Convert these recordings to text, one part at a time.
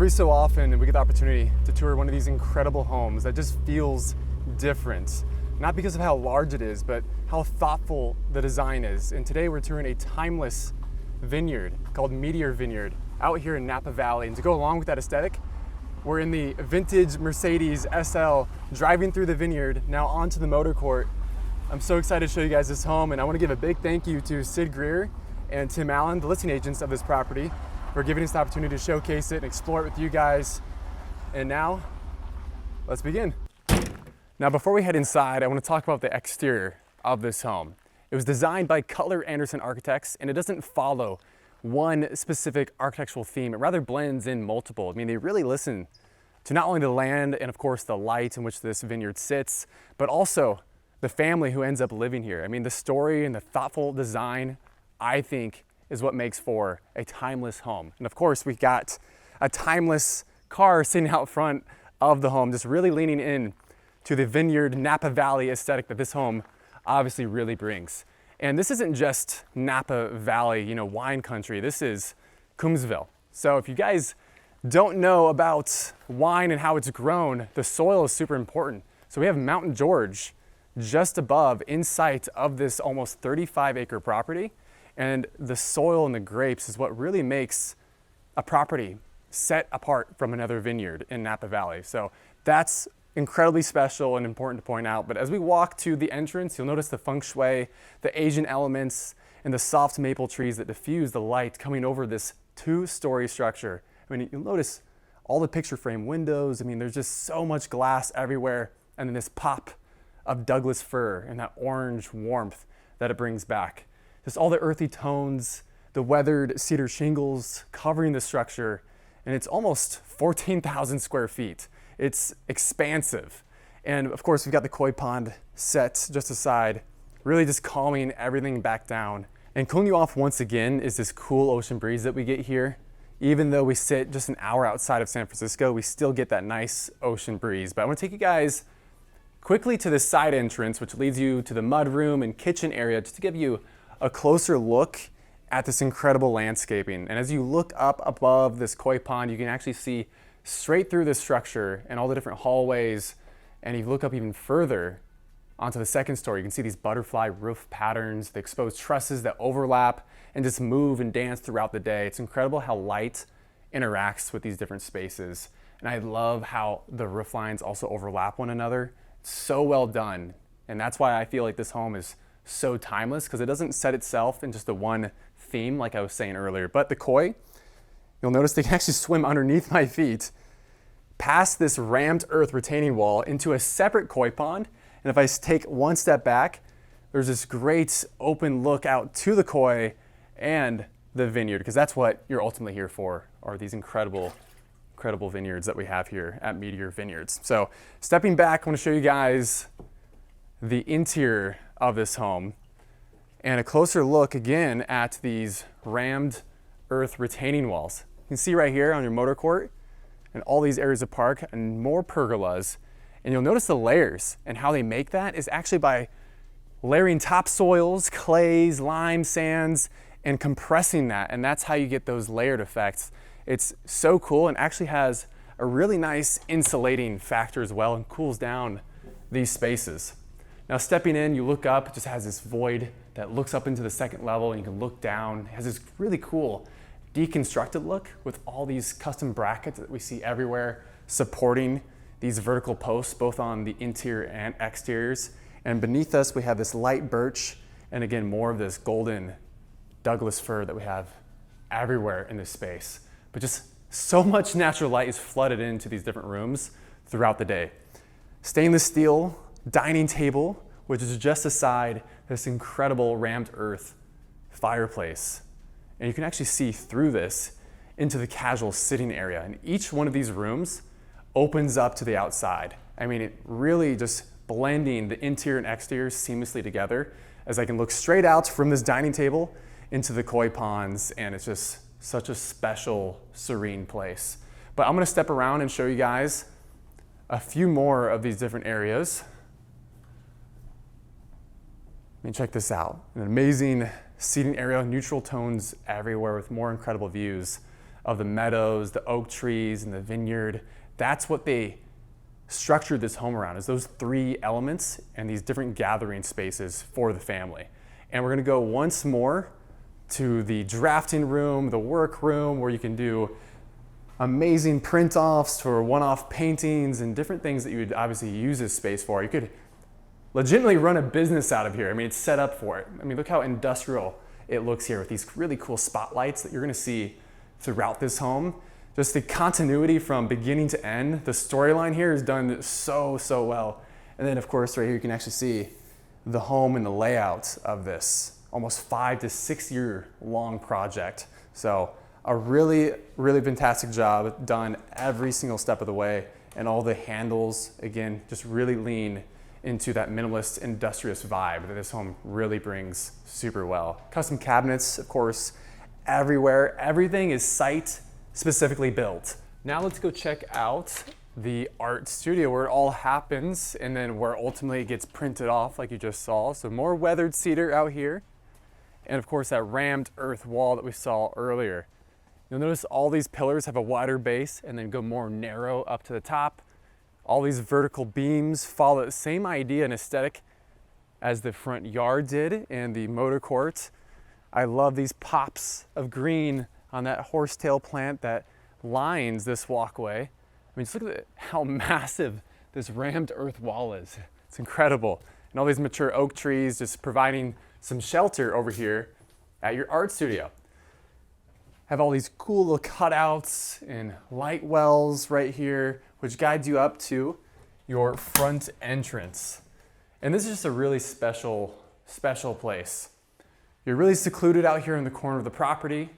Every so often we get the opportunity to tour one of these incredible homes that just feels different. Not because of how large it is, but how thoughtful the design is. And today we're touring a timeless vineyard called Meteor Vineyard out here in Napa Valley. And to go along with that aesthetic, we're in the vintage Mercedes SL driving through the vineyard, now onto the motor court. I'm so excited to show you guys this home, and I want to give a big thank you to Cyd Greer and Tim Allen, the listing agents of this property, for giving us the opportunity to showcase it and explore it with you guys. And now, let's begin. Now, before we head inside, I want to talk about the exterior of this home. It was designed by Cutler Anderson Architects, and it doesn't follow one specific architectural theme. It rather blends in multiple. I mean, they really listen to not only the land and of course the light in which this vineyard sits, but also the family who ends up living here. I mean, the story and the thoughtful design, I think, is what makes for a timeless home. And of course, we've got a timeless car sitting out front of the home, just really leaning in to the vineyard Napa Valley aesthetic that this home obviously really brings. And this isn't just Napa Valley, wine country. This is Coombsville. So if you guys don't know about wine and how it's grown, the soil is super important. So we have Mountain George just above, in sight of this almost 35-acre property. And the soil and the grapes is what really makes a property set apart from another vineyard in Napa Valley. So that's incredibly special and important to point out. But as we walk to the entrance, you'll notice the feng shui, the Asian elements, and the soft maple trees that diffuse the light coming over this two-story structure. I mean, you'll notice all the picture frame windows. I mean, there's just so much glass everywhere. And then this pop of Douglas fir and that orange warmth that it brings back. Just all the earthy tones, the weathered cedar shingles covering the structure, and it's almost 14,000 square feet. It's expansive. And of course, we've got the koi pond set just aside, really just calming everything back down. And cooling you off once again is this cool ocean breeze that we get here. Even though we sit just an hour outside of San Francisco, we still get that nice ocean breeze. But I want to take you guys quickly to the side entrance, which leads you to the mudroom and kitchen area, just to give you a closer look at this incredible landscaping. And as you look up above this koi pond, you can actually see straight through this structure and all the different hallways. And if you look up even further onto the second story, you can see these butterfly roof patterns, the exposed trusses that overlap and just move and dance throughout the day. It's incredible how light interacts with these different spaces. And I love how the roof lines also overlap one another. It's so well done. And that's why I feel like this home is so timeless, because it doesn't set itself in just the one theme like I was saying earlier. But the koi, you'll notice they can actually swim underneath my feet, past this rammed earth retaining wall into a separate koi pond. And if I take one step back, there's this great open look out to the koi and the vineyard, because that's what you're ultimately here for, are these incredible vineyards that we have here at Meteor Vineyards. So stepping back, I want to show you guys the interior of this home and a closer look again at these rammed earth retaining walls. You can see right here on your motor court and all these areas of park and more pergolas. And you'll notice the layers, and how they make that is actually by layering topsoils, clays, lime, sands, and compressing that. And that's how you get those layered effects. It's so cool, and actually has a really nice insulating factor as well, and cools down these spaces. Now stepping in, you look up, it just has this void that looks up into the second level, and you can look down. It has this really cool deconstructed look with all these custom brackets that we see everywhere supporting these vertical posts, both on the interior and exteriors. And beneath us, we have this light birch, and again, more of this golden Douglas fir that we have everywhere in this space. But just so much natural light is flooded into these different rooms throughout the day. Stainless steel dining table, which is just aside this incredible rammed earth fireplace. And you can actually see through this into the casual sitting area. And each one of these rooms opens up to the outside. I mean, it really just blending the interior and exterior seamlessly together, as I can look straight out from this dining table into the koi ponds, and it's just such a special, serene place. But I'm gonna step around and show you guys a few more of these different areas. I mean, check this out. An amazing seating area, neutral tones everywhere with more incredible views of the meadows, the oak trees, and the vineyard. That's what they structured this home around, is those three elements and these different gathering spaces for the family. And we're gonna go once more to the drafting room, the work room, where you can do amazing print-offs for one-off paintings and different things that you would obviously use this space for. You could legitimately run a business out of here. I mean, it's set up for it. I mean, look how industrial it looks here with these really cool spotlights that you're gonna see throughout this home. Just the continuity from beginning to end. The storyline here is done so well. And then of course right here you can actually see the home and the layout of this almost 5 to 6 year long project. So a really fantastic job done every single step of the way, and all the handles, again, just really lean into that minimalist industrious vibe that this home really brings super well. Custom cabinets, of course, everywhere. Everything is site specifically built. Now let's go check out the art studio where it all happens, and then where ultimately it gets printed off like you just saw. So more weathered cedar out here. And of course that rammed earth wall that we saw earlier. You'll notice all these pillars have a wider base and then go more narrow up to the top. All these vertical beams follow the same idea and aesthetic as the front yard did and the motor court. I love these pops of green on that horsetail plant that lines this walkway. I mean, just look at how massive this rammed earth wall is. It's incredible. And all these mature oak trees just providing some shelter over here at your art studio. Have all these cool little cutouts and light wells right here, which guides you up to your front entrance. And this is just a really special place. You're really secluded out here in the corner of the property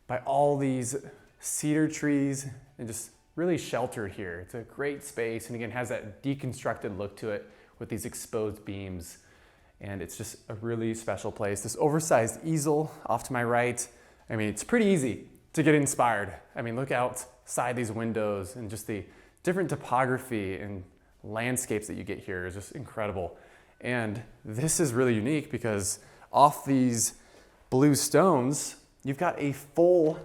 by all these cedar trees and just really sheltered here. It's a great space, and again, has that deconstructed look to it with these exposed beams. And it's just a really special place. This oversized easel off to my right, I mean, it's pretty easy to get inspired. I mean, look outside these windows, and just the different topography and landscapes that you get here is just incredible. And this is really unique because off these blue stones, you've got a full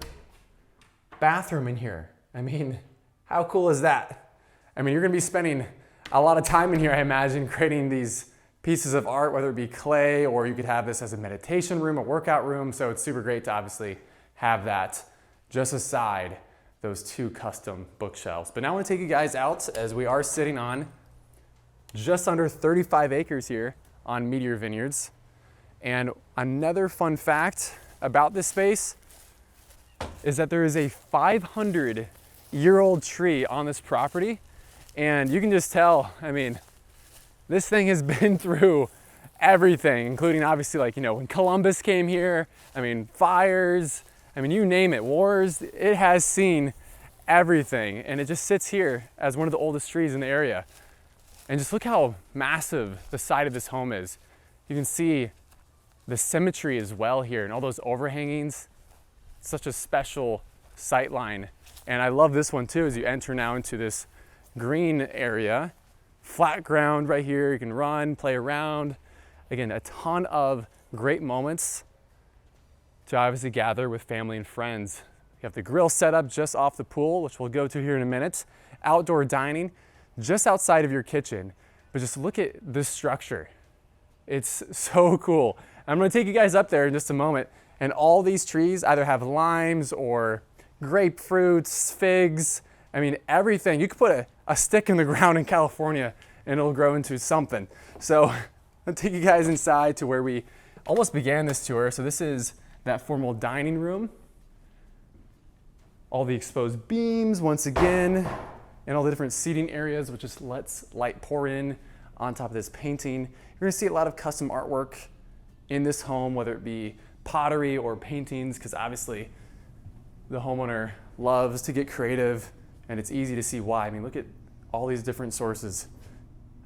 bathroom in here. I mean, how cool is that? I mean, you're gonna be spending a lot of time in here, I imagine, creating these pieces of art, whether it be clay, or you could have this as a meditation room, a workout room. So it's super great to obviously have that just aside those two custom bookshelves. But now I want to take you guys out, as we are sitting on just under 35 acres here on Meteor Vineyards. And another fun fact about this space is that there is a 500-year-old tree on this property. And you can just tell, I mean, this thing has been through everything, including obviously, like, you know, when Columbus came here, I mean, fires, I mean, you name it, wars, it has seen everything. And it just sits here as one of the oldest trees in the area. And just look how massive the side of this home is. You can see the symmetry as well here, and all those overhangings. Such a special sight line. And I love this one too, as you enter now into this green area. Flat ground right here, you can run, play around. Again, a ton of great moments to obviously gather with family and friends. You have the grill set up just off the pool, which we'll go to here in a minute. Outdoor dining just outside of your kitchen. But just look at this structure. It's so cool. I'm gonna take you guys up there in just a moment, and all these trees either have limes or grapefruits, figs, I mean, everything. You could put a stick in the ground in California and it'll grow into something. So I'll take you guys inside to where we almost began this tour. So this is that formal dining room. All the exposed beams once again, and all the different seating areas, which just lets light pour in on top of this painting. You're gonna see a lot of custom artwork in this home, whether it be pottery or paintings, because obviously the homeowner loves to get creative, and it's easy to see why. I mean, look at all these different sources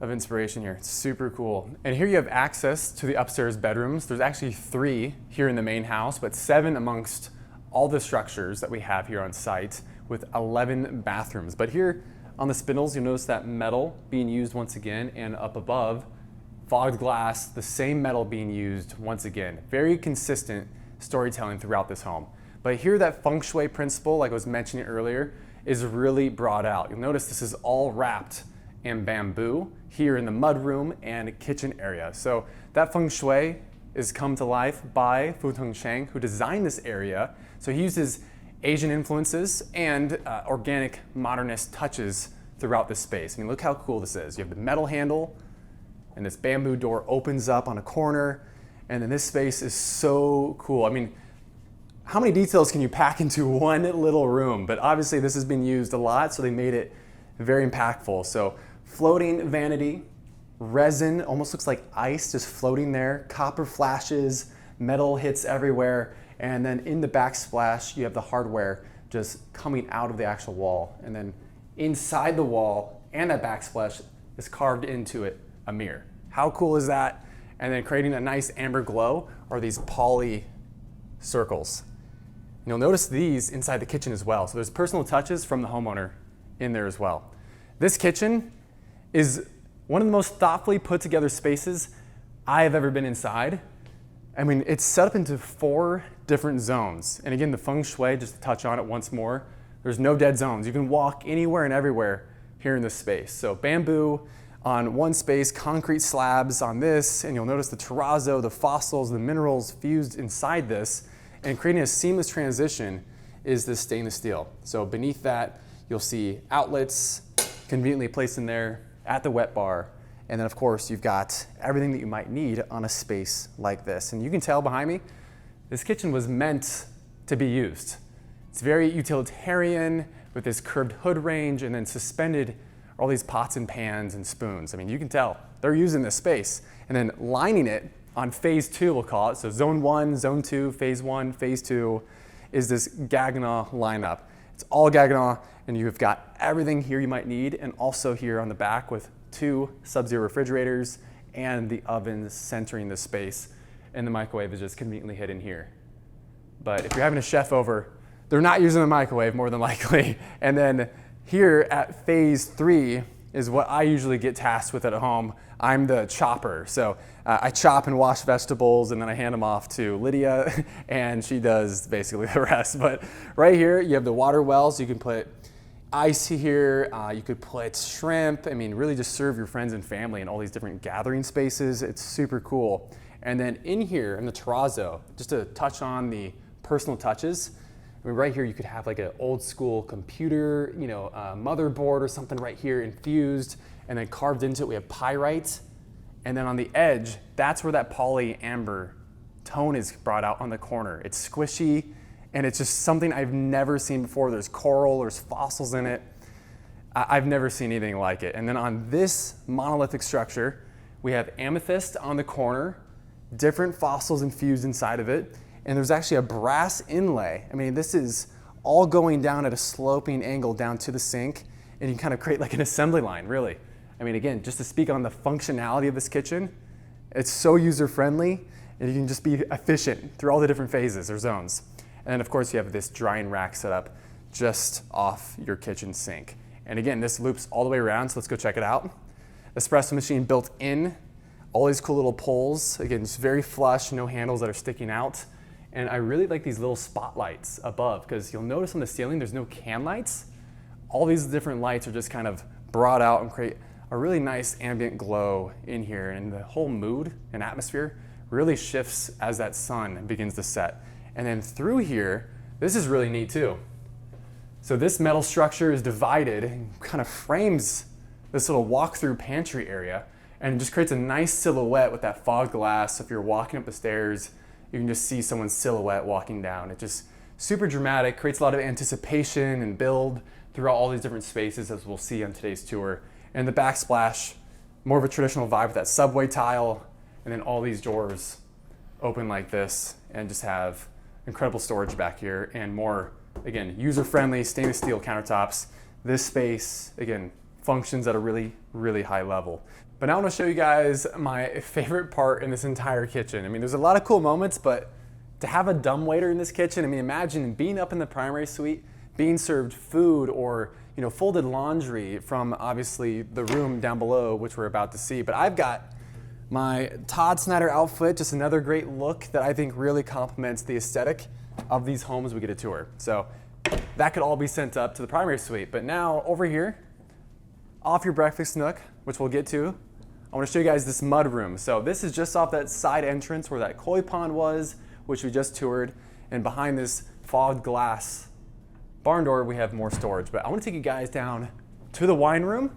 of inspiration here. It's super cool. And here you have access to the upstairs bedrooms. There's actually 3 here in the main house, but 7 amongst all the structures that we have here on site, with 11 bathrooms. But here on the spindles, you'll notice that metal being used once again, and up above, fogged glass, the same metal being used once again. Very consistent storytelling throughout this home. But here that feng shui principle, like I was mentioning earlier, is really brought out. You'll notice this is all wrapped in bamboo here in the mudroom and kitchen area. So that feng shui is come to life by Fu-Tung Cheng, who designed this area. So he uses Asian influences and organic modernist touches throughout this space. I mean, look how cool this is. You have the metal handle, and this bamboo door opens up on a corner, and then this space is so cool. I mean, how many details can you pack into one little room? But obviously this has been used a lot, so they made it very impactful. So floating vanity, resin, almost looks like ice just floating there, copper flashes, metal hits everywhere, and then in the backsplash you have the hardware just coming out of the actual wall, and then inside the wall and that backsplash is carved into it a mirror. How cool is that? And then creating a nice amber glow are these poly circles. You'll notice these inside the kitchen as well. So there's personal touches from the homeowner in there as well. This kitchen is one of the most thoughtfully put together spaces I have ever been inside. I mean, it's set up into 4 different zones. And again, the feng shui, just to touch on it once more, there's no dead zones. You can walk anywhere and everywhere here in this space. So bamboo on one space, concrete slabs on this, and you'll notice the terrazzo, the fossils, the minerals fused inside this, and creating a seamless transition is this stainless steel. So beneath that, you'll see outlets conveniently placed in there at the wet bar. And then of course, you've got everything that you might need on a space like this. And you can tell behind me, this kitchen was meant to be used. It's very utilitarian with this curved hood range, and then suspended are all these pots and pans and spoons. I mean, you can tell they're using this space. And then lining it on phase 2, we'll call it. So zone 1, zone 2, phase 1, phase 2 is this Gaggenau lineup. It's all Gaggenau, and you've got everything here you might need, and also here on the back with 2 Sub-Zero refrigerators and the ovens centering the space, and the microwave is just conveniently hidden here. But if you're having a chef over, they're not using the microwave more than likely. And then here at phase 3 is what I usually get tasked with at home. I'm the chopper. So I chop and wash vegetables, and then I hand them off to Lydia, and she does basically the rest. But right here, you have the water wells. You can put ice here, you could put shrimp. I mean, really just serve your friends and family in all these different gathering spaces. It's super cool. And then in here, in the terrazzo, just to touch on the personal touches, I mean, right here you could have like an old school computer, motherboard or something right here infused, and then carved into it we have pyrite. And then on the edge, that's where that poly amber tone is brought out on the corner. It's squishy, and it's just something I've never seen before. There's coral, there's fossils in it. I've never seen anything like it. And then on this monolithic structure, we have amethyst on the corner, different fossils infused inside of it, and there's actually a brass inlay. I mean, this is all going down at a sloping angle down to the sink, and you kind of create like an assembly line, really. I mean, again, just to speak on the functionality of this kitchen, it's so user-friendly, and you can just be efficient through all the different phases or zones. And then of course you have this drying rack set up just off your kitchen sink. And again, this loops all the way around, so let's go check it out. Espresso machine built in, all these cool little poles. Again, it's very flush, no handles that are sticking out. And I really like these little spotlights above, because you'll notice on the ceiling there's no can lights. All these different lights are just kind of brought out and create a really nice ambient glow in here, and the whole mood and atmosphere really shifts as that sun begins to set. And then through here, this is really neat too. So this metal structure is divided and kind of frames this little walk-through pantry area, and just creates a nice silhouette with that fog glass. So if you're walking up the stairs, you can just see someone's silhouette walking down. It just super dramatic, creates a lot of anticipation and build throughout all these different spaces, as we'll see on today's tour. And the backsplash, more of a traditional vibe with that subway tile, and then all these doors open like this and just have incredible storage back here, and more, again, user-friendly stainless steel countertops. This space, again, functions at a really, really high level. But now I want to show you guys my favorite part in this entire kitchen. I mean, there's a lot of cool moments, but to have a dumbwaiter in this kitchen, I mean, imagine being up in the primary suite, being served food or folded laundry from obviously the room down below, which we're about to see. But I've got my Todd Snyder outfit, just another great look that I think really complements the aesthetic of these homes we get a tour. So that could all be sent up to the primary suite. But now over here, off your breakfast nook, which we'll get to, I want to show you guys this mud room. So this is just off that side entrance where that koi pond was, which we just toured. And behind this fogged glass barn door, we have more storage. But I want to take you guys down to the wine room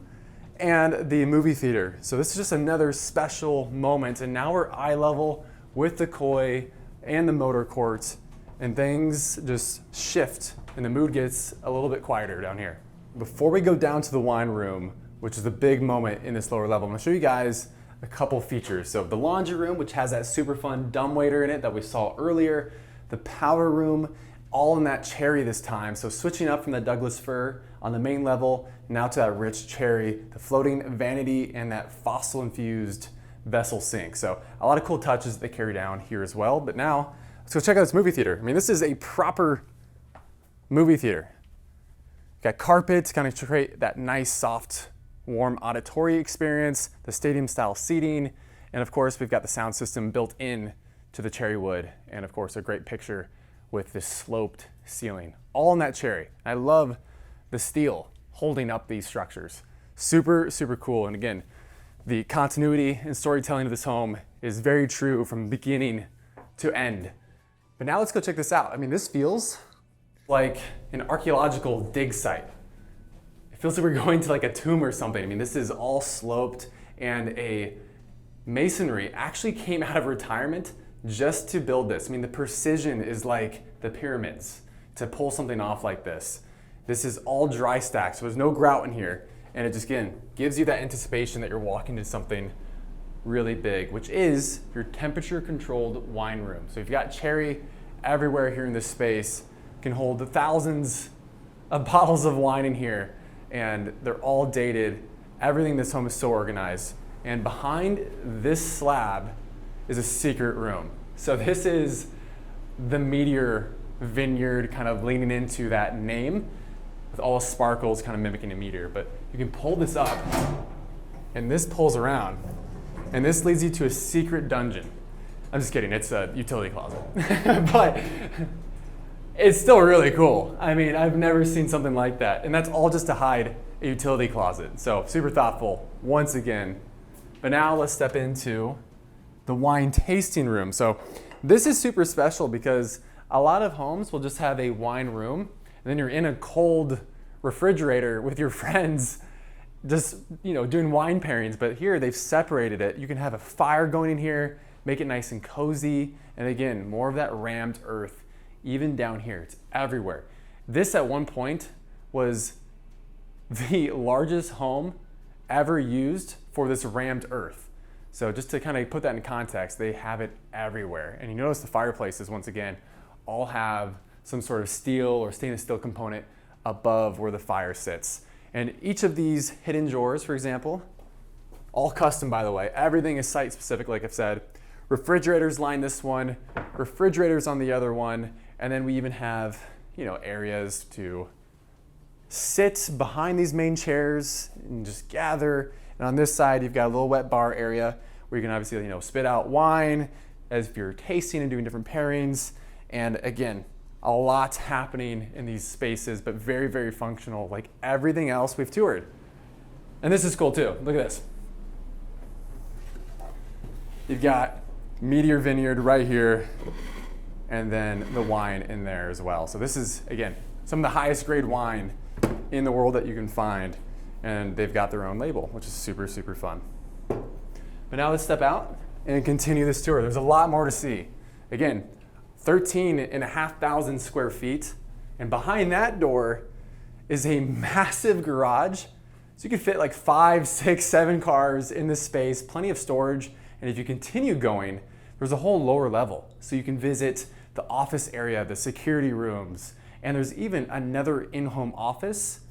and the movie theater. So this is just another special moment. And now we're eye level with the koi and the motor court, and things just shift and the mood gets a little bit quieter down here. Before we go down to the wine room, which is the big moment in this lower level, I'm gonna show you guys a couple features. So the laundry room, which has that super fun dumbwaiter in it that we saw earlier, the powder room, all in that cherry this time. So switching up from the Douglas fir on the main level, now to that rich cherry, the floating vanity, and that fossil infused vessel sink. So a lot of cool touches that they carry down here as well. But now let's go check out this movie theater. I mean, this is a proper movie theater. Got carpet to kind of create that nice, soft, warm auditory experience, the stadium style seating, and of course we've got the sound system built in to the cherry wood, and of course a great picture with this sloped ceiling, all in that cherry. I love the steel holding up these structures. Super, super cool. And again, the continuity and storytelling of this home is very true from beginning to end. But now let's go check this out. I mean, this feels like an archaeological dig site. It feels like we're going to like a tomb or something. I mean, this is all sloped, and a masonry actually came out of retirement just to build this. I mean, the precision is like the pyramids to pull something off like this. This is all dry stack, so there's no grout in here. And it just, again, gives you that anticipation that you're walking into something really big, which is your temperature controlled wine room. So you've got cherry everywhere here in this space. Can hold thousands of bottles of wine in here, and they're all dated. Everything in this home is so organized. And behind this slab is a secret room. So this is the Meteor Vineyard, kind of leaning into that name with all the sparkles kind of mimicking a meteor. But you can pull this up, and this pulls around, and this leads you to a secret dungeon. I'm just kidding, it's a utility closet. But it's still really cool. I mean, I've never seen something like that. And that's all just to hide a utility closet. So super thoughtful once again. But now let's step into the wine tasting room. So this is super special because a lot of homes will just have a wine room, and then you're in a cold refrigerator with your friends just, doing wine pairings. But here they've separated it. You can have a fire going in here, make it nice and cozy. And again, more of that rammed earth. Even down here, it's everywhere. This at one point was the largest home ever used for this rammed earth. So just to kind of put that in context, they have it everywhere. And you notice the fireplaces, once again, all have some sort of steel or stainless steel component above where the fire sits. And each of these hidden drawers, for example, all custom, by the way. Everything is site specific, like I've said. Refrigerators line this one, refrigerators on the other one. And then we even have, areas to sit behind these main chairs and just gather. And on this side, you've got a little wet bar area where you can obviously, spit out wine as if you're tasting and doing different pairings. And again, a lot happening in these spaces, but very, very functional, like everything else we've toured. And this is cool too. Look at this. You've got Meteor Vineyard right here, and then the wine in there as well. So this is, again, some of the highest grade wine in the world that you can find, and they've got their own label, which is super, super fun. But now let's step out and continue this tour. There's a lot more to see. Again, 13,500 square feet, and behind that door is a massive garage. So you can fit like 5, 6, 7 cars in this space, plenty of storage. And if you continue going, there's a whole lower level. So you can visit the office area, the security rooms, and there's even another in-home office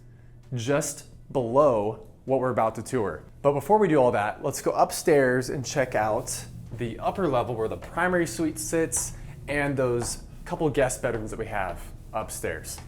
just below what we're about to tour. But before we do all that, let's go upstairs and check out the upper level where the primary suite sits and those couple guest bedrooms that we have upstairs.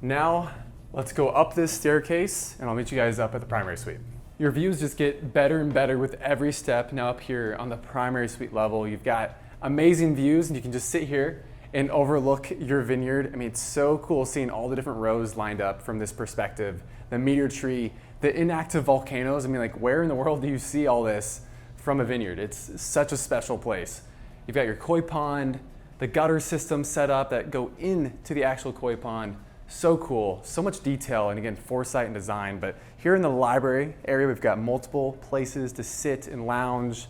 Now, let's go up this staircase and I'll meet you guys up at the primary suite. Your views just get better and better with every step. Now up here on the primary suite level, you've got amazing views, and you can just sit here and overlook your vineyard. I mean, it's so cool seeing all the different rows lined up from this perspective. The Meteor tree, the inactive volcanoes. I mean, like, where in the world do you see all this from a vineyard? It's such a special place. You've got your koi pond, the gutter system set up that go into the actual koi pond. So cool, so much detail, and again, foresight and design. But here in the library area, we've got multiple places to sit and lounge.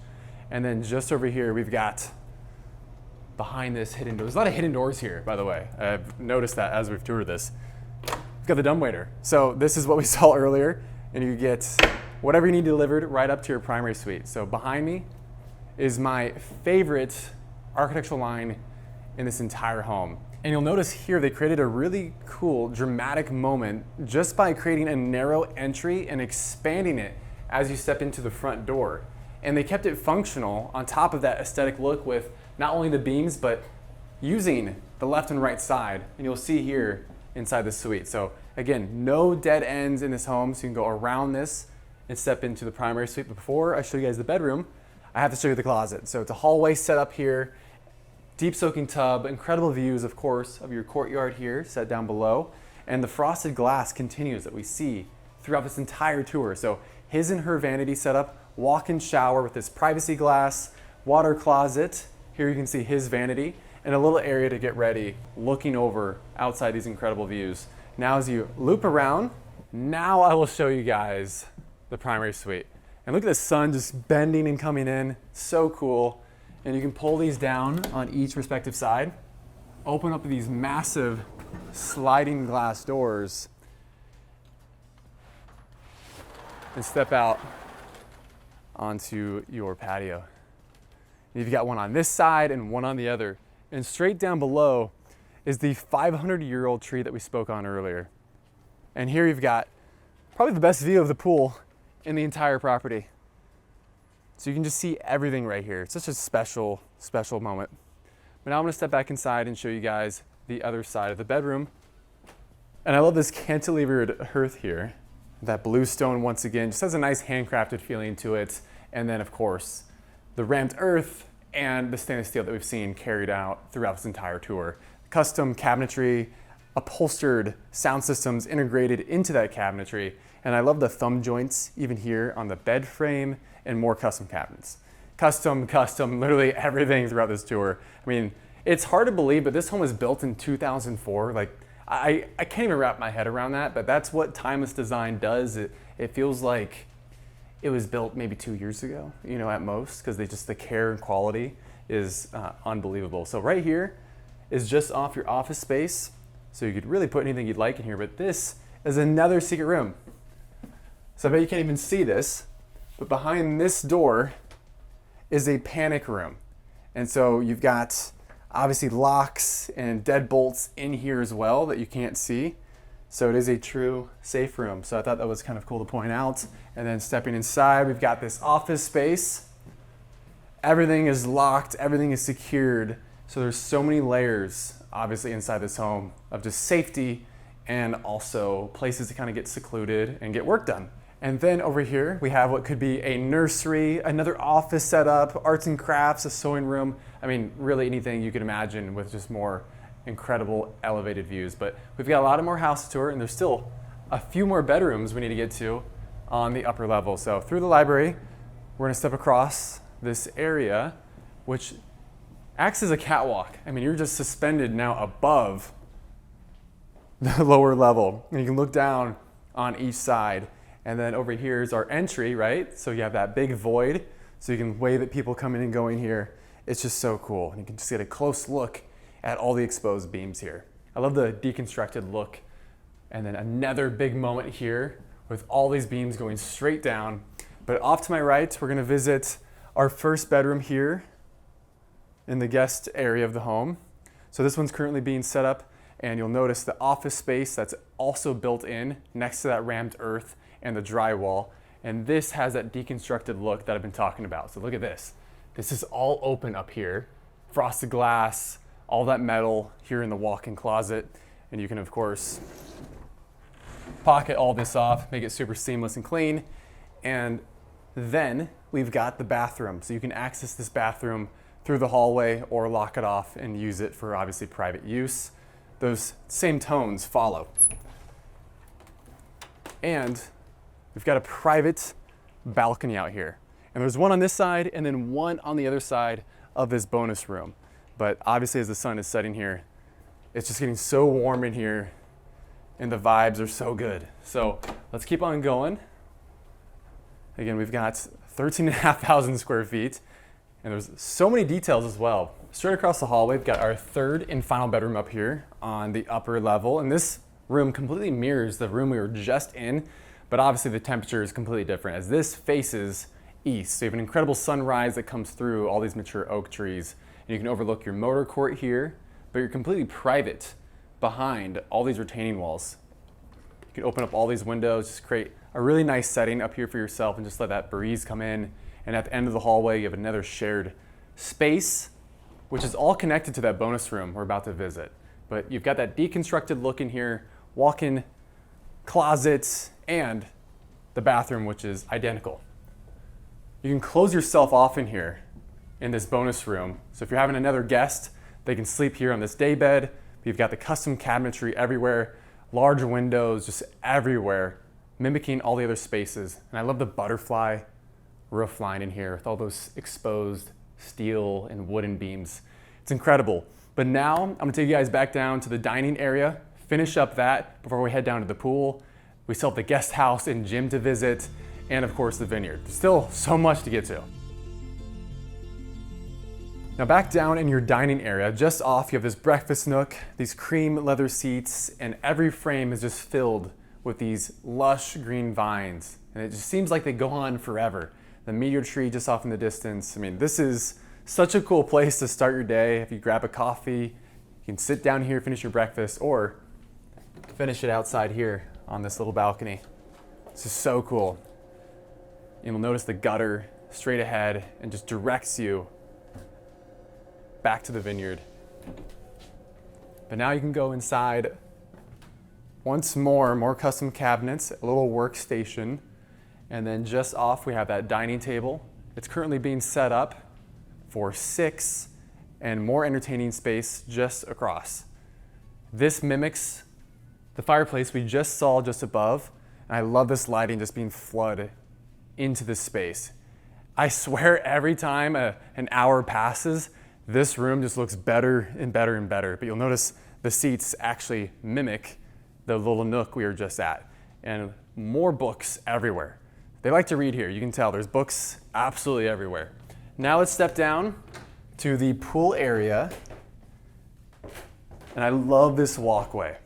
And then just over here, we've got behind this hidden door. There's a lot of hidden doors here, by the way. I've noticed that as we've toured this. We've got the dumbwaiter. So this is what we saw earlier, and you get whatever you need delivered right up to your primary suite. So behind me is my favorite architectural line in this entire home. And you'll notice here they created a really cool dramatic moment just by creating a narrow entry and expanding it as you step into the front door. And they kept it functional on top of that aesthetic look with not only the beams, but using the left and right side. And you'll see here inside the suite. So again, no dead ends in this home, so you can go around this and step into the primary suite. But before I show you guys the bedroom, I have to show you the closet. So it's a hallway set up here, deep soaking tub, incredible views, of course, of your courtyard here set down below. And the frosted glass continues that we see throughout this entire tour. So his and her vanity setup, walk-in shower with this privacy glass, water closet. Here you can see his vanity and a little area to get ready, looking over outside these incredible views. Now as you loop around, now I will show you guys the primary suite. And look at the sun just bending and coming in, so cool. And you can pull these down on each respective side, open up these massive sliding glass doors, and step out onto your patio. You've got one on this side and one on the other. And straight down below is the 500-year-old tree that we spoke on earlier. And here you've got probably the best view of the pool in the entire property. So you can just see everything right here. It's such a special, special moment. But now I'm gonna step back inside and show you guys the other side of the bedroom. And I love this cantilevered hearth here. That blue stone, once again, just has a nice handcrafted feeling to it. And then, of course, the ramped earth and the stainless steel that we've seen carried out throughout this entire tour. Custom cabinetry, upholstered sound systems integrated into that cabinetry. And I love the thumb joints even here on the bed frame and more custom cabinets. Custom, literally everything throughout this tour. I mean, it's hard to believe, but this home was built in 2004. Like, I can't even wrap my head around that, but that's what timeless design does. It feels like it was built maybe 2 years ago, you know, at most, because the care and quality is unbelievable. So right here is just off your office space, so you could really put anything you'd like in here, but this is another secret room. So I bet you can't even see this, but behind this door is a panic room. And so you've got obviously locks and deadbolts in here as well that you can't see. So it is a true safe room. So I thought that was kind of cool to point out. And then stepping inside, we've got this office space. Everything is locked, everything is secured. So there's so many layers, obviously, inside this home of just safety and also places to kind of get secluded and get work done. And then over here, we have what could be a nursery, another office setup, arts and crafts, a sewing room. I mean, really anything you could imagine with just more incredible elevated views. But we've got a lot of more house to tour, and there's still a few more bedrooms we need to get to on the upper level. So through the library, we're gonna step across this area, which acts as a catwalk. I mean, you're just suspended now above the lower level, and you can look down on each side. And then over here is our entry, right? So you have that big void, so you can wave at people coming and going here. It's just so cool. And you can just get a close look at all the exposed beams here. I love the deconstructed look. And then another big moment here with all these beams going straight down. But off to my right, we're gonna visit our first bedroom here in the guest area of the home. So this one's currently being set up, and you'll notice the office space that's also built in next to that ramped earth and the drywall. And this has that deconstructed look that I've been talking about. So look at this. This is all open up here. Frosted glass, all that metal here in the walk-in closet. And you can, of course, pocket all this off, make it super seamless and clean. And then we've got the bathroom. So you can access this bathroom through the hallway or lock it off and use it for obviously private use. Those same tones follow. And we've got a private balcony out here. And there's one on this side and then one on the other side of this bonus room. But obviously as the sun is setting here, it's just getting so warm in here and the vibes are so good. So let's keep on going. Again, we've got 13,500 square feet and there's so many details as well. Straight across the hallway, we've got our third and final bedroom up here on the upper level. And this room completely mirrors the room we were just in, but obviously the temperature is completely different as this faces east. So you have an incredible sunrise that comes through all these mature oak trees. And you can overlook your motor court here, but you're completely private behind all these retaining walls. You can open up all these windows, just create a really nice setting up here for yourself and just let that breeze come in. And at the end of the hallway, you have another shared space, which is all connected to that bonus room we're about to visit. But you've got that deconstructed look in here, walk-in closets, and the bathroom, which is identical. You can close yourself off in here in this bonus room. So if you're having another guest, they can sleep here on this day bed. You've got the custom cabinetry everywhere, large windows just everywhere, mimicking all the other spaces. And I love the butterfly roof line in here with all those exposed steel and wooden beams. It's incredible. But now I'm gonna take you guys back down to the dining area, finish up that before we head down to the pool. We still have the guest house and gym to visit, and of course the vineyard. There's still so much to get to. Now back down in your dining area, just off, you have this breakfast nook, these cream leather seats, and every frame is just filled with these lush green vines. And it just seems like they go on forever. The Meteor tree just off in the distance. I mean, this is such a cool place to start your day. If you grab a coffee, you can sit down here, finish your breakfast, or finish it outside here on this little balcony. This is so cool. You'll notice the gutter straight ahead and just directs you back to the vineyard. But now you can go inside once more custom cabinets, a little workstation, and then just off we have that dining table. It's currently being set up for 6 and more entertaining space just across. This mimics the fireplace we just saw just above, and I love this lighting just being flooded into this space. I swear every time an hour passes, this room just looks better and better and better. But you'll notice the seats actually mimic the little nook we were just at. And more books everywhere. They like to read here. You can tell there's books absolutely everywhere. Now let's step down to the pool area. And I love this walkway.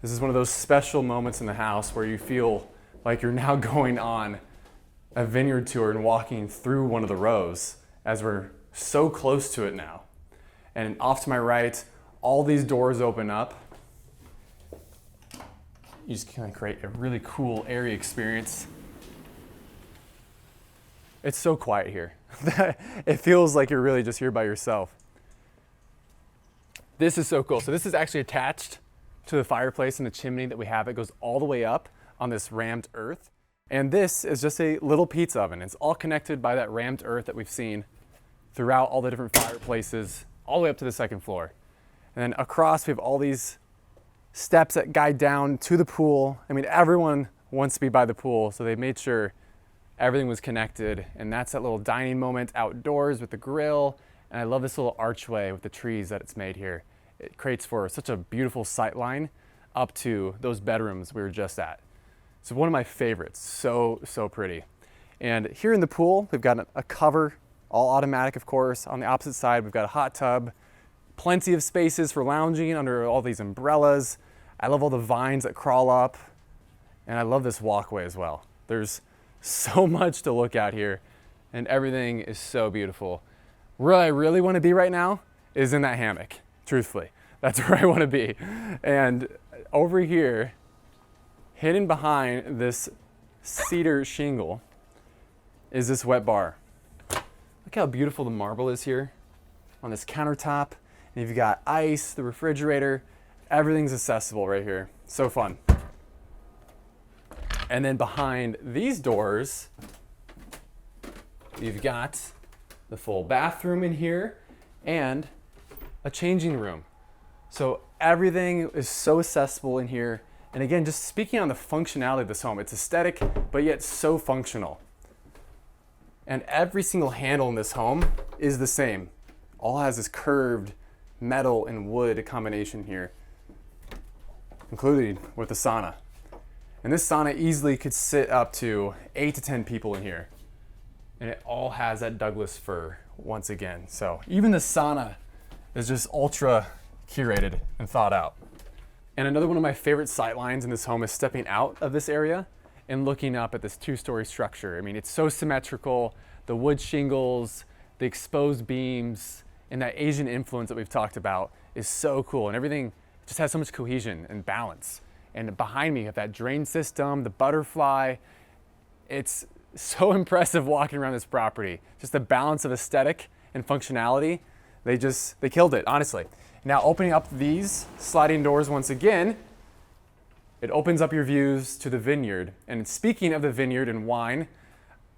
This is one of those special moments in the house where you feel like you're now going on a vineyard tour and walking through one of the rows as we're so close to it now. And off to my right, all these doors open up. You just kind of create a really cool area experience. It's so quiet here. It feels like you're really just here by yourself. This is so cool. So this is actually attached to the fireplace and the chimney that we have. It goes all the way up on this rammed earth. And this is just a little pizza oven. It's all connected by that rammed earth that we've seen throughout all the different fireplaces, all the way up to the second floor. And then across, we have all these steps that guide down to the pool. I mean, everyone wants to be by the pool, so they made sure everything was connected. And that's that little dining moment outdoors with the grill. And I love this little archway with the trees that it's made here. It creates for such a beautiful sight line up to those bedrooms we were just at. So one of my favorites, so pretty. And here in the pool, we've got a cover, all automatic, of course. On the opposite side, we've got a hot tub, plenty of spaces for lounging under all these umbrellas. I love all the vines that crawl up, and I love this walkway as well. There's so much to look at here, and everything is so beautiful. Where I really want to be right now is in that hammock, truthfully. That's where I want to be. And over here, hidden behind this cedar shingle, is this wet bar. Look how beautiful the marble is here on this countertop. And you've got ice, the refrigerator, everything's accessible right here. So fun. And then behind these doors, you've got the full bathroom in here, and a changing room. So everything is so accessible in here. And again, just speaking on the functionality of this home, it's aesthetic, but yet so functional. And every single handle in this home is the same. All has this curved metal and wood combination here, including with the sauna. And this sauna easily could sit up to 8 to 10 people in here. And it all has that Douglas fir once again. So even the sauna is just ultra curated and thought out. And another one of my favorite sight lines in this home is stepping out of this area and looking up at this 2-story structure. I mean, it's so symmetrical, the wood shingles, the exposed beams, and that Asian influence that we've talked about is so cool. And everything just has so much cohesion and balance. And behind me, you have that drain system, the butterfly. It's so impressive walking around this property. Just the balance of aesthetic and functionality, they killed it, honestly. Now opening up these sliding doors once again, it opens up your views to the vineyard. And speaking of the vineyard and wine,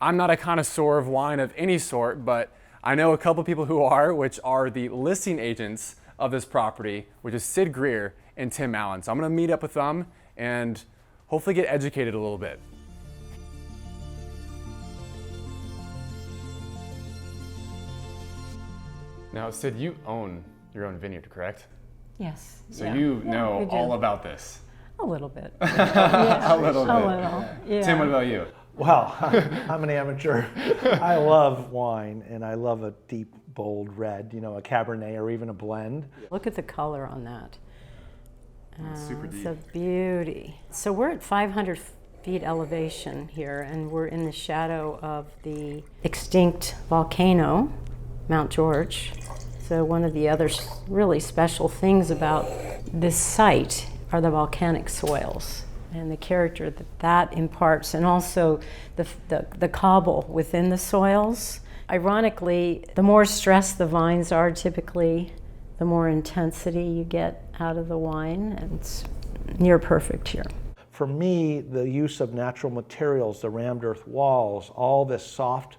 I'm not a connoisseur of wine of any sort, but I know a couple people who are, which are the listing agents of this property, which is Cyd Greer and Tim Allen. So I'm gonna meet up with them and hopefully get educated a little bit. Now, Cyd, you own your own vineyard, correct? Yes. So you know all about this. A little bit. A little bit. A little. Yeah. Tim, what about you? Well, I'm an amateur. I love wine, and I love a deep, bold red, you know, a Cabernet or even a blend. Look at the color on that. It's super deep. It's a beauty. So we're at 500 feet elevation here, and we're in the shadow of the extinct volcano, Mount George. So one of the other really special things about this site are the volcanic soils and the character that that imparts, and also the cobble within the soils. Ironically, the more stressed the vines are typically, the more intensity you get out of the wine, and it's near perfect here. For me, the use of natural materials, the rammed earth walls, all this soft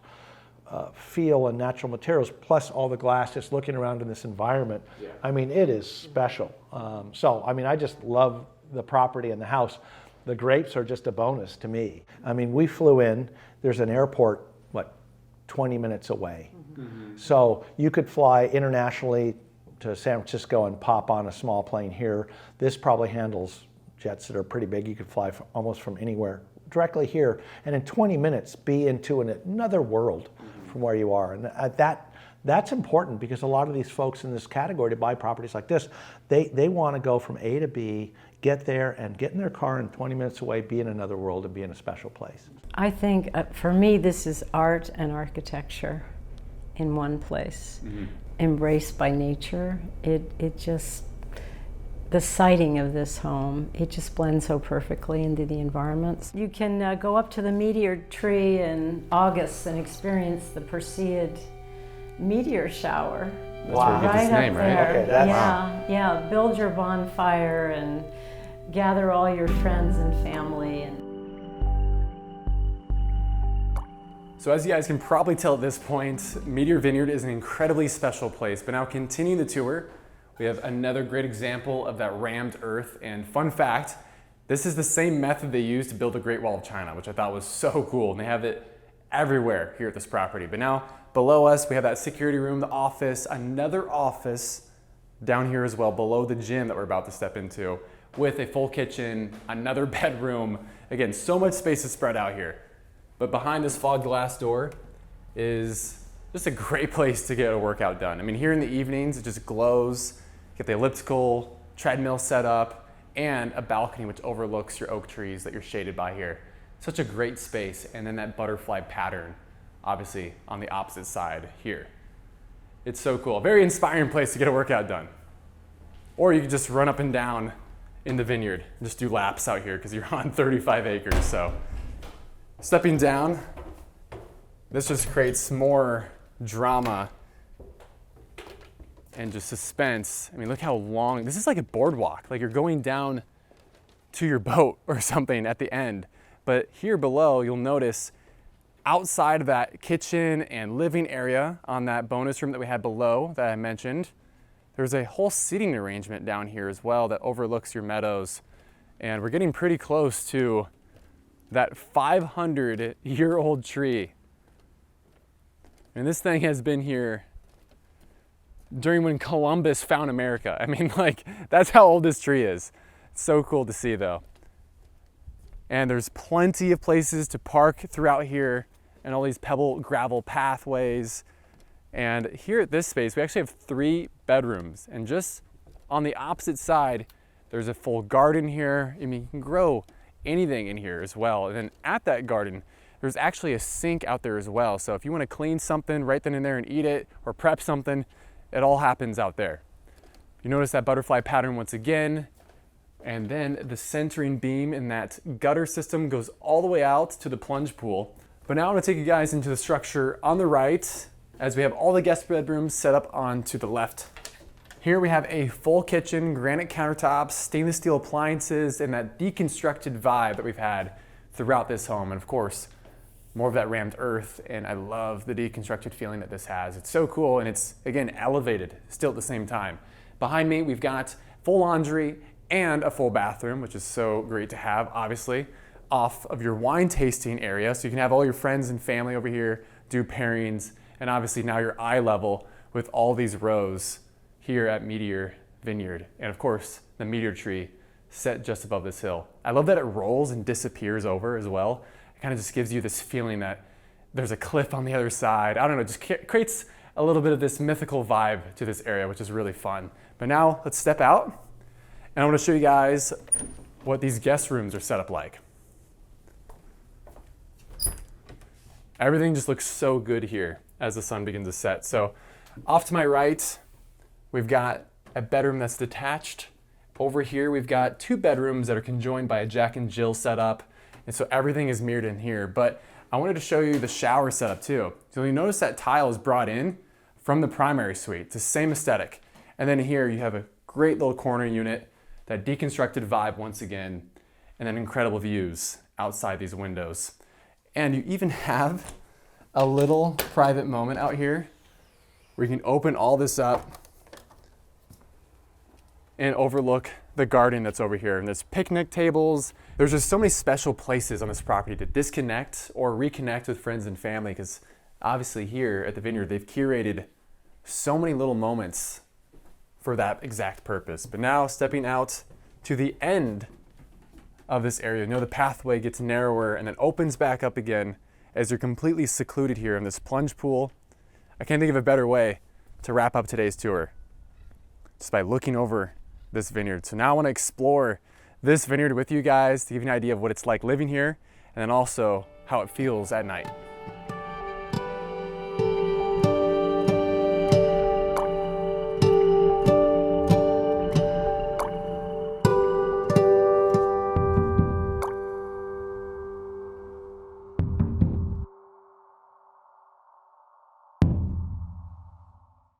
feel and natural materials, plus all the glass, just looking around in this environment, I mean, it is special. So, I mean, I just love the property and the house. The grapes are just a bonus to me. I mean, we flew in, there's an airport, 20 minutes away. Mm-hmm. So you could fly internationally to San Francisco and pop on a small plane here. This probably handles jets that are pretty big. You could fly almost from anywhere directly here, and in 20 minutes be into another world from where you are. And that's important, because a lot of these folks in this category to buy properties like this, they want to go from A to B, get there and get in their car, and 20 minutes away be in another world and be in a special place. I think for me this is art and architecture in one place, embraced by nature. It just, the siting of this home, it just blends so perfectly into the environments. You can go up to the Meteor tree in August and experience the Perseid meteor shower. That's where you get this name, right? There. Okay, Yeah, build your bonfire and gather all your friends and family. So as you guys can probably tell at this point, Meteor Vineyard is an incredibly special place. But now continuing the tour, we have another great example of that rammed earth. And fun fact, this is the same method they used to build the Great Wall of China, which I thought was so cool. And they have it everywhere here at this property. But now below us, we have that security room, the office, another office down here as well, below the gym that we're about to step into, with a full kitchen, another bedroom. Again, so much space is spread out here. But behind this fog glass door is just a great place to get a workout done. I mean, here in the evenings, it just glows. Get the elliptical, treadmill set up, and a balcony which overlooks your oak trees that you're shaded by here. Such a great space. And then that butterfly pattern, obviously on the opposite side here. It's so cool. A very inspiring place to get a workout done. Or you could just run up and down in the vineyard and just do laps out here because you're on 35 acres. So stepping down, this just creates more drama and just suspense. I mean, look how long, this is like a boardwalk. Like you're going down to your boat or something at the end. But here below, you'll notice outside of that kitchen and living area on that bonus room that we had below that I mentioned, there's a whole seating arrangement down here as well that overlooks your meadows. And we're getting pretty close to that 500-year-old tree. And this thing has been here during when Columbus found America. I mean, like, that's how old this tree is. It's so cool to see though. And there's plenty of places to park throughout here and all these pebble gravel pathways. And here at this space, we actually have 3 bedrooms. And just on the opposite side, there's a full garden here. I mean, you can grow anything in here as well. And then at that garden, there's actually a sink out there as well. So if you want to clean something right then and there and eat it, or prep something, it all happens out there. You notice that butterfly pattern once again. And then the centering beam in that gutter system goes all the way out to the plunge pool. But now I want to take you guys into the structure on the right, as we have all the guest bedrooms set up on to the left. Here we have a full kitchen, granite countertops, stainless steel appliances, and that deconstructed vibe that we've had throughout this home. And of course, more of that rammed earth. And I love the deconstructed feeling that this has. It's so cool, and it's, again, elevated still at the same time. Behind me, we've got full laundry and a full bathroom, which is so great to have, obviously, off of your wine tasting area. So you can have all your friends and family over here, do pairings, and obviously now you're eye level with all these rows here at Meteor Vineyard. And of course, the Meteor tree set just above this hill. I love that it rolls and disappears over as well. It kind of just gives you this feeling that there's a cliff on the other side. I don't know, it just creates a little bit of this mythical vibe to this area, which is really fun. But now let's step out, and I want to show you guys what these guest rooms are set up like. Everything just looks so good here as the sun begins to set. So off to my right, we've got a bedroom that's detached. Over here, we've got 2 bedrooms that are conjoined by a Jack and Jill setup. And so everything is mirrored in here. But I wanted to show you the shower setup too. So you notice that tile is brought in from the primary suite. It's the same aesthetic. And then here you have a great little corner unit, that deconstructed vibe once again, and then incredible views outside these windows. And you even have a little private moment out here where you can open all this up and overlook the garden that's over here. And there's picnic tables. There's just so many special places on this property to disconnect or reconnect with friends and family, because obviously here at the Vineyard, they've curated so many little moments for that exact purpose. But now stepping out to the end of this area, you know, the pathway gets narrower and then opens back up again as you're completely secluded here in this plunge pool. I can't think of a better way to wrap up today's tour, just by looking over this vineyard. So now I want to explore this vineyard with you guys to give you an idea of what it's like living here, and then also how it feels at night.